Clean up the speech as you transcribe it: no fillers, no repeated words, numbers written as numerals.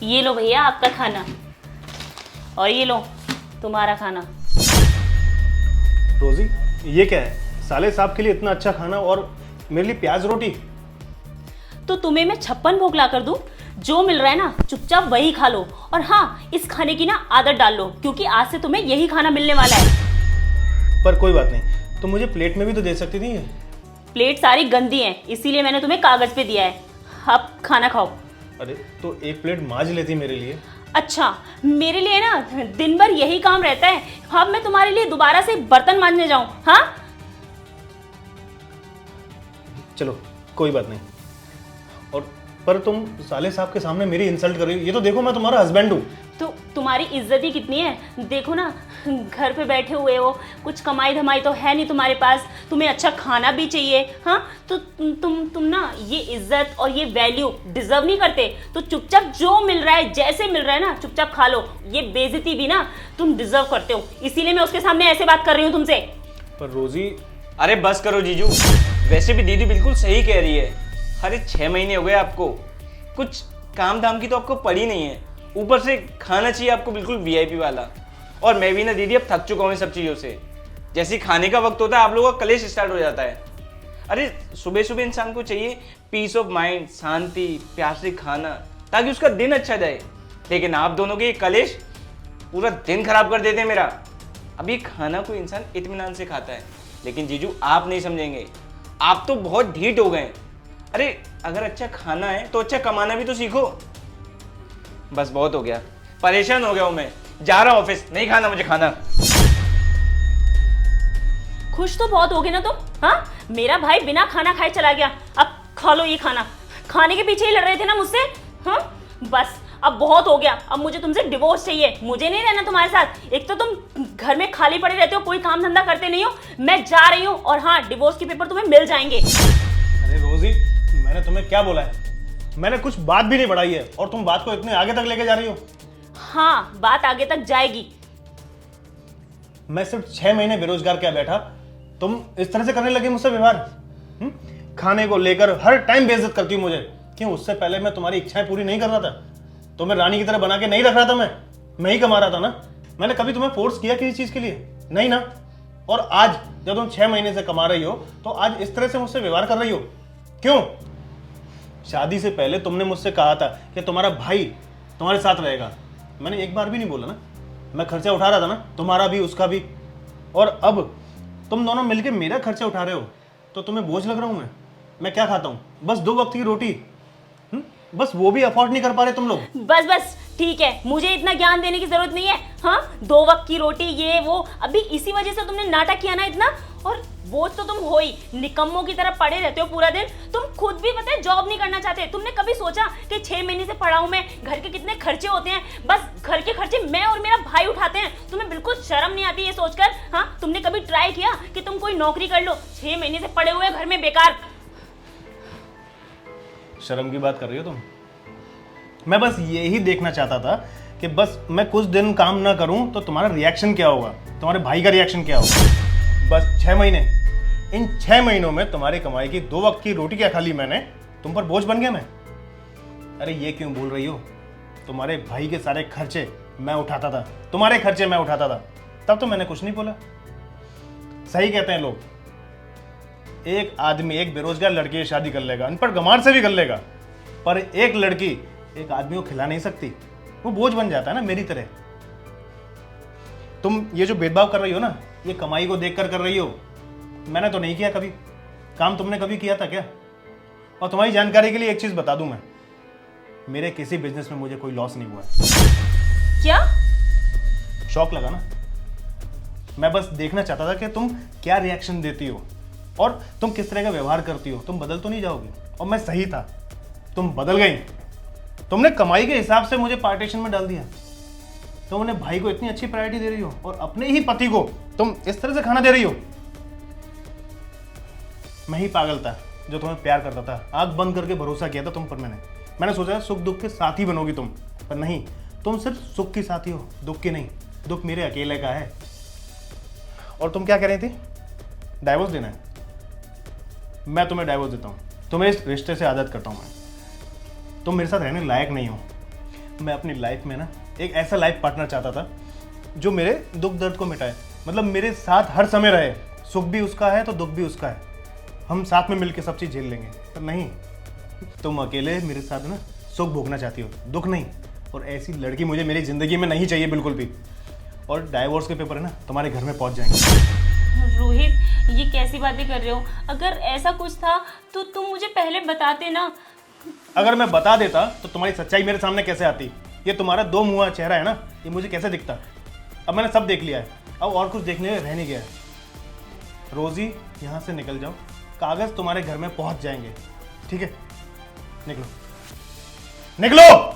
ये लो भैया आपका खाना, और ये लो तुम्हारा खाना। रोजी, ये क्या है? साले साहब के लिए इतना अच्छा खाना और मेरे लिए प्याज रोटी। तो तुम्हें मैं 56 भोग ला कर दूं? जो मिल रहा है ना चुपचाप वही खा लो, और हाँ इस खाने की ना आदत डाल लो, क्योंकि आज से तुम्हें यही खाना मिलने वाला है। पर कोई बात नहीं, तुम मुझे प्लेट में भी तो दे सकती थी। प्लेट सारी गंदी है, इसीलिए मैंने तुम्हें कागज पे दिया है। अब खाना खाओ। अरे तो एक प्लेट मांज लेती मेरे लिए। अच्छा, मेरे लिए ना दिन भर यही काम रहता है, अब मैं तुम्हारे लिए दोबारा से बर्तन मांजने जाऊं? हाँ चलो कोई बात नहीं। और पर तुम साले साहब के सामने मेरी इंसल्ट कर रही हो। ये तो देखो मैं तुम्हारा हस्बैंड हूँ। तो तुम्हारी इज्जत ही कितनी है, देखो ना, घर पे बैठे हुए हो, कुछ कमाई धमाई तो है नहीं तुम्हारे पास, तुम्हें अच्छा खाना भी चाहिए। हाँ तो तुम ना ये इज्जत और ये वैल्यू डिजर्व नहीं करते, तो चुपचाप जो मिल रहा है जैसे मिल रहा है ना चुपचाप खा लो। ये बेइज्जती भी ना तुम डिजर्व करते हो, इसीलिए मैं उसके सामने ऐसे बात कर रही हूँ तुमसे। पर रोजी, अरे बस करो जीजू, वैसे भी दीदी बिल्कुल सही कह रही है। अरे 6 महीने हो गए आपको, कुछ काम धाम की तो आपको पड़ी नहीं है, ऊपर से खाना चाहिए आपको बिल्कुल वीआईपी वाला। और मैं भी ना दीदी अब थक चुका हूँ इन सब चीज़ों से। जैसे खाने का वक्त होता है आप लोगों का कलेश स्टार्ट हो जाता है। अरे सुबह सुबह इंसान को चाहिए पीस ऑफ माइंड, शांति, प्यार से खाना, ताकि उसका दिन अच्छा जाए। लेकिन आप दोनों के ये कलेश पूरा दिन खराब कर देते हैं मेरा। अब ये खाना कोई इंसान इत्मीनान से खाता है, लेकिन जीजू आप नहीं समझेंगे, आप तो बहुत ढीठ हो गए। अरे अगर अच्छा खाना है तो अच्छा कमाना भी तो सीखो। बस बहुत हो गया, परेशान हो गया हूं मैं, जा रहा हूं ऑफिस, नहीं खाना मुझे खाना। खुश तो बहुत हो गए ना तुम? हाँ, मेरा भाई बिना खाना खाए चला गया, अब खा लो ये खाना। खाने के पीछे ही लड़ रहे थे ना मुझसे। हाँ बस अब बहुत हो गया, अब मुझे तुमसे डिवोर्स चाहिए, मुझे नहीं रहना तुम्हारे साथ। एक तो तुम घर में खाली पड़े रहते हो, कोई काम धंधा करते नहीं हो। मैं जा रही हूँ, और हाँ डिवोर्स के पेपर तुम्हें मिल जाएंगे। अरे रोजी, मैंने तुम्हें क्या बोला है? मैंने कुछ बात भी नहीं बढ़ाई है और तुम बात को इतने आगे तक लेके जा रही हो। हाँ बात आगे तक जाएगी। मैं सिर्फ 6 महीने बेरोजगार क्या बैठा, तुम इस तरह से करने लगे मुझसे व्यवहार। खाने को लेकर हर टाइम बेइज्जत करती हो मुझे। क्यों? उससे पहले मैं तुम्हारी इच्छाएं पूरी नहीं कर रहा था, तो मैं रानी की तरह बना के नहीं रख रहा था। मैं ही कमा रहा था ना। मैंने कभी तुम्हें फोर्स किया किसी चीज के लिए? नहीं ना। और आज जब तुम 6 महीने से कमा रही हो तो आज इस तरह से मुझसे व्यवहार कर रही हो, क्यों? शादी से पहले तुमने मुझसे कहा था कि तुम्हारा भाई तुम्हारे साथ रहेगा। मैंने एक बार भी नहीं बोला ना। मैं खर्चा उठा रहा था ना, तुम्हारा भी उसका भी। और अब तुम दोनों मिलके मेरा खर्चा उठा रहे हो, तो तुम्हें बोझ लग रहा हूं मैं क्या खाता हूं? बस 2 वक्त की रोटी, बस वो भी अफोर्ड नहीं कर पा रहे तुम लोग। बस बस ठीक है, मुझे इतना ज्ञान देने की जरूरत नहीं है। हाँ 2 वक्त की रोटी ये वो, अभी इसी वजह से तुमने नाटक किया ना इतना। और वो तो तुम हो ही, निकम्मों की तरह पड़े रहते हो पूरा दिन। तुम खुद भी पता है जॉब नहीं करना चाहते। तुमने कभी सोचा कि 6 महीने से पढ़ा हूं मैं, घर के कितने खर्चे होते हैं, बस घर के खर्चे मैं और मेरा भाई उठाते हैं। तुम्हें बिल्कुल शर्म नहीं आती ये सोचकर? हाँ तुमने कभी ट्राई किया कि तुम कोई नौकरी कर लो? 6 महीने से पड़े हुए घर में बेकार। शर्म की बात कर रही हो तुम? मैं बस यही देखना चाहता था कि बस मैं कुछ दिन काम ना करूं तो तुम्हारा रिएक्शन क्या होगा, तुम्हारे भाई का रिएक्शन क्या होगा। बस 6 महीने, इन 6 महीनों में तुम्हारी कमाई की 2 वक्त की रोटी क्या खा ली मैंने? तुम पर बोझ बन गया मैं? अरे ये क्यों बोल रही हो? तुम्हारे भाई के सारे खर्चे मैं उठाता था, तुम्हारे खर्चे मैं उठाता था, तब तो मैंने कुछ नहीं बोला। सही कहते हैं लोग, एक आदमी एक बेरोजगार लड़की से शादी कर लेगा, अनपढ़ गंवार से भी कर लेगा, पर एक लड़की एक आदमी को खिला नहीं सकती। वो बोझ बन जाता है ना, मेरी तरह। तुम ये जो भेदभाव कर रही हो ना, ये कमाई को देखकर कर रही हो। मैंने तो नहीं किया कभी। काम तुमने कभी किया था क्या? और तुम्हारी जानकारी के लिए एक चीज बता दूं मैं, मेरे किसी बिजनेस में मुझे कोई लॉस नहीं हुआ है। क्या? शौक लगा ना? मैं बस देखना चाहता था कि तुम क्या रिएक्शन देती हो और तुम किस तरह का व्यवहार करती हो। तुम बदल तो नहीं जाओगी? और मैं सही था, तुम बदल गई। तुमने कमाई के हिसाब से मुझे पार्टीशन में डाल दिया। तुम अपने भाई को इतनी अच्छी प्रायोरिटी दे रही हो और अपने ही पति को तुम इस तरह से खाना दे रही हो। मैं ही पागल था जो तुम्हें प्यार करता था, आंख बंद करके भरोसा किया था तुम पर। मैंने सोचा सुख दुख के साथी बनोगी तुम, पर नहीं, तुम सिर्फ सुख की साथी हो, दुख की नहीं। दुख मेरे अकेले का है। और तुम क्या कह रही थी? डाइवोर्स देना है? मैं तुम्हें डाइवोर्स देता हूँ। तुम्हें इस रिश्ते से आजाद करता हूँ मैं। तुम मेरे साथ रहने लायक नहीं हो। मैं अपनी लाइफ में ना एक ऐसा लाइफ पार्टनर चाहता था जो मेरे दुख दर्द को मिटाए, मतलब मेरे साथ हर समय रहे। सुख भी उसका है तो दुख भी उसका है, हम साथ में मिलकर सब चीज़ झेल लेंगे। पर नहीं, तुम अकेले मेरे साथ ना सुख भोगना चाहती हो, दुख नहीं। और ऐसी लड़की मुझे मेरी ज़िंदगी में नहीं चाहिए बिल्कुल भी। और डाइवोर्स के पेपर है ना तुम्हारे घर में पहुंच जाएंगे। रोहित, ये कैसी बातें कर रहे हो? अगर ऐसा कुछ था तो तुम मुझे पहले बताते ना। अगर मैं बता देता तो तुम्हारी सच्चाई मेरे सामने कैसे आती? ये तुम्हारा दो मुंहा चेहरा है ना, ये मुझे कैसे दिखता? अब मैंने सब देख लिया है, अब और कुछ देखने में रह नहीं गया है। रोजी, यहाँ से निकल जाओ, कागज तुम्हारे घर में पहुंच जाएंगे। ठीक है, निकलो निकलो।